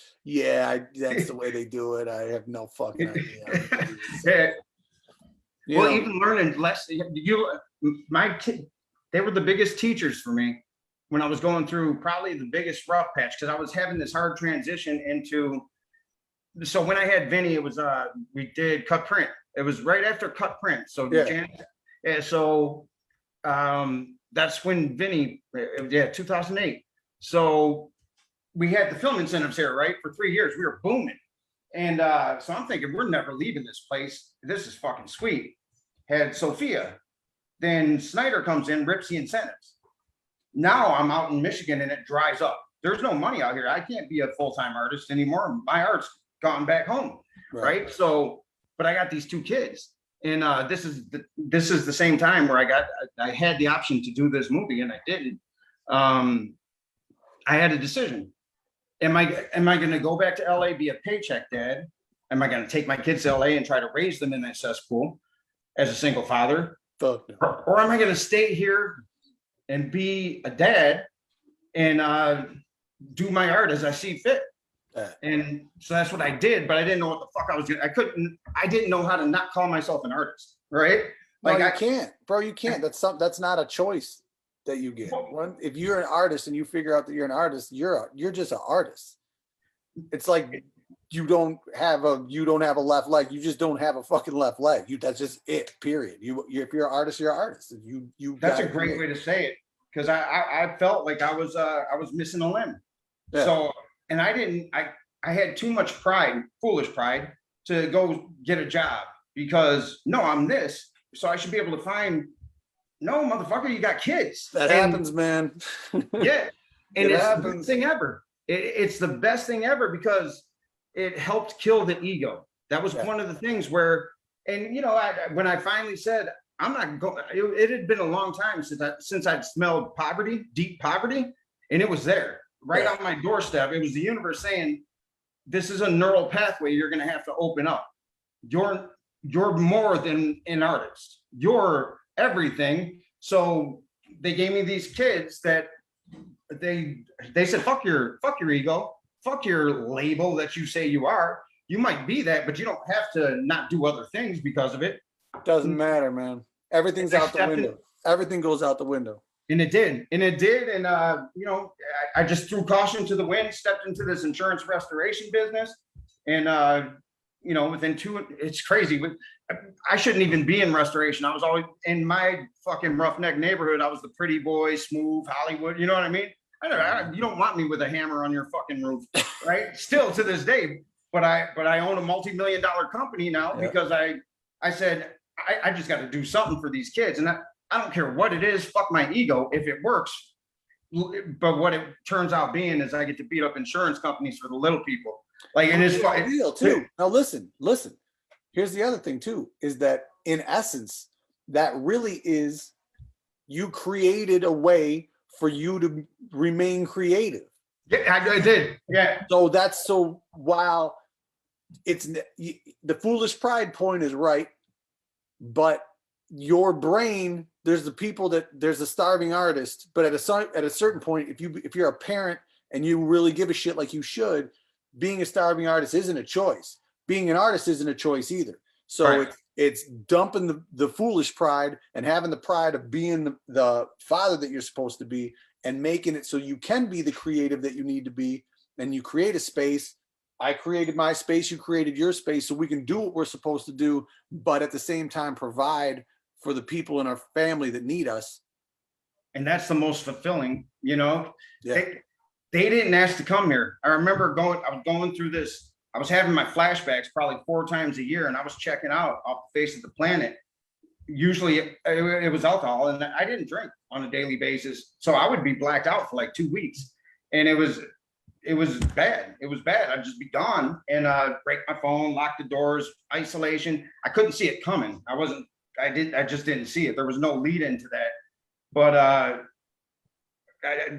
that's the way they do it. I have no fucking idea. Even learning less. My kid, they were the biggest teachers for me when I was going through probably the biggest rough patch, because I was having this hard transition into. So when I had Vinny, it was we did cut print. It was right after cut print. So that's when Vinny, 2008. So we had the film incentives here, right? For 3 years, we were booming. And so I'm thinking, we're never leaving this place. This is fucking sweet. Had Sophia. Then Snyder comes in, rips the incentives. Now I'm out in Michigan and it dries up. There's no money out here. I can't be a full-time artist anymore. My art's gone back home, right? So, but I got these two kids. And this is the same time where I had the option to do this movie and I didn't. I had a decision. Am I going to go back to LA, be a paycheck dad? Am I going to take my kids to LA and try to raise them in that cesspool as a single father? Fuck no. Or am I going to stay here and be a dad and do my art as I see fit? And so that's what I did, but I didn't know what the fuck I was doing. I didn't know how to not call myself an artist, right? Like, No, I can't, bro. You can't. That's not a choice that you get. If you're an artist and you figure out that you're an artist, you're just an artist. It's like you don't have a left leg. You just don't have a fucking left leg. That's just it. Period. If you're an artist, you're an artist. You. That's a great way to say it, because I felt like I was missing a limb. Yeah. So, and I had too much pride, foolish pride, to go get a job because no, I'm this, so I should be able to find. No, motherfucker, you got kids. That happens, man. Yeah, and it's the best thing ever. It's the best thing ever because it helped kill the ego. That was one of the things where, and when I finally said I'm not going, it had been a long time since I'd smelled poverty, deep poverty, and it was there right on my doorstep. It was the universe saying, "This is a neural pathway you're going to have to open up. You're more than an artist. You're everything." So they gave me these kids that they said, fuck your ego, fuck your label that you say you are. You might be that, but you don't have to not do other things because of it. Doesn't matter, man. Everything's out the window. Everything goes out the window. And it did. And I just threw caution to the wind, stepped into this insurance restoration business. And, within it's crazy. I shouldn't even be in restoration. I was always in my fucking roughneck neighborhood. I was the pretty boy, smooth Hollywood. You know what I mean? You don't want me with a hammer on your fucking roof, right? Still to this day. But I own a multi-million-dollar company now because I said, I just got to do something for these kids. And I don't care what it is. Fuck my ego if it works. But what it turns out being is I get to beat up insurance companies for the little people. Like it is real too. Now listen. Here's the other thing too, is that in essence, that really is, you created a way for you to remain creative. Yeah, I did. Yeah. So while it's the foolish pride point is right, but your brain, there's a starving artist, but at a certain point, if you're a parent and you really give a shit like you should, being a starving artist isn't a choice. Being an artist isn't a choice either. So it's dumping the foolish pride and having the pride of being the father that you're supposed to be and making it so you can be the creative that you need to be. And you create a space. I created my space. You created your space so we can do what we're supposed to do, but at the same time provide for the people in our family that need us. And that's the most fulfilling, Yeah. They didn't ask to come here. I remember I was going through this. I was having my flashbacks probably 4 times a year, and I was checking out off the face of the planet. Usually it was alcohol, and I didn't drink on a daily basis. So I would be blacked out for like 2 weeks. And it was bad. It was bad. I'd just be gone and break my phone, lock the doors, isolation. I couldn't see it coming. I just didn't see it. There was no lead into that. But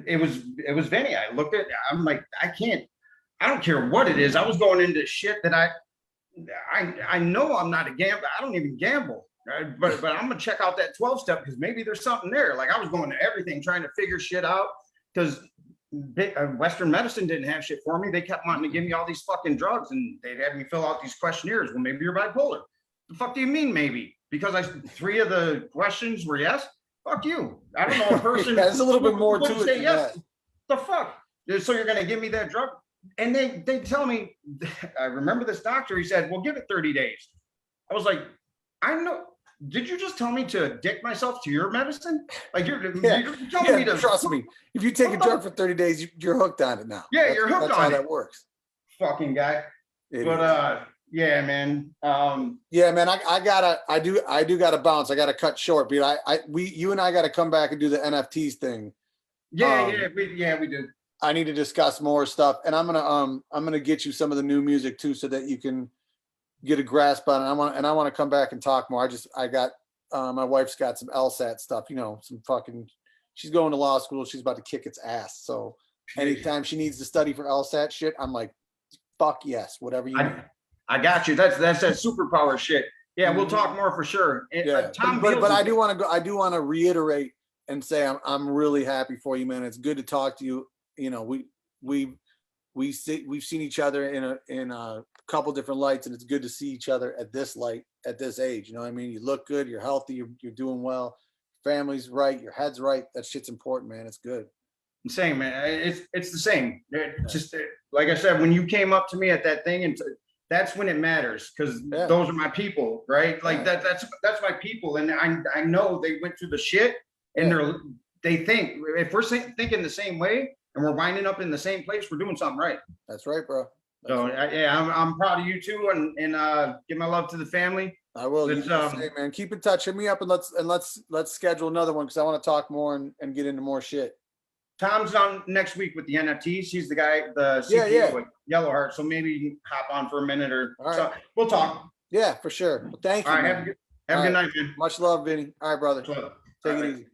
it was Vinny. I looked at, I'm like, I don't care what it is. I was going into shit that I know I'm not a gambler. I don't even gamble, right? But I'm gonna check out that 12-step because maybe there's something there. Like I was going to everything, trying to figure shit out because Western medicine didn't have shit for me. They kept wanting to give me all these fucking drugs and they'd have me fill out these questionnaires. Well, maybe you're bipolar. The fuck do you mean maybe? Because 3 of the questions were yes. Fuck you. I don't know a person. There's a little bit more to it. Yes. The fuck? So you're gonna give me that drug? And they tell me, I remember this doctor, he said, well, give it 30 days. I was like, I know. Did you just tell me to addict myself to your medicine? Like you're telling me to trust me. If you take a drug for 30 days, you're hooked on it now. Yeah, you're hooked on it. That's how that works. Fucking guy. But yeah, man. Yeah, man. I do gotta bounce. I gotta cut short. But you and I gotta come back and do the NFTs thing. Yeah, we did. I need to discuss more stuff, and I'm gonna get you some of the new music too, so that you can get a grasp on it. I want to come back and talk more. I got my wife's got some LSAT stuff, some fucking. She's going to law school. She's about to kick its ass. So anytime she needs to study for LSAT shit, I'm like, fuck yes, whatever you need. I got you. That's that superpower shit. Yeah, we'll talk more for sure. Yeah, Tom but Beals I is- do want to go. I do want to reiterate and say I'm really happy for you, man. It's good to talk to you. You know, we've seen each other in a couple different lights, and it's good to see each other at this light at this age. You know what I mean? You look good. You're healthy. You're doing well. Family's right. Your head's right. That shit's important, man. It's good. same, man. It's the same. Just like I said, when you came up to me at that thing, and that's when it mattars, because those are my people, right? Like that's my people, and I know they went through the shit, and they think if we're thinking the same way and we're winding up in the same place, we're doing something right. That's right, bro. So I'm proud of you too, and give my love to the family. I will. You say, man. Keep in touch. Hit me up, and let's schedule another one, because I want to talk more and get into more shit. Tom's on next week with the NFTs. He's the guy, the CEO with Yellow Heart. So maybe you can hop on for a minute or so. We'll talk. Yeah, for sure. Well, thank you. All right. Have a good night, man. Much love, Vinny. All right, brother. Take it easy.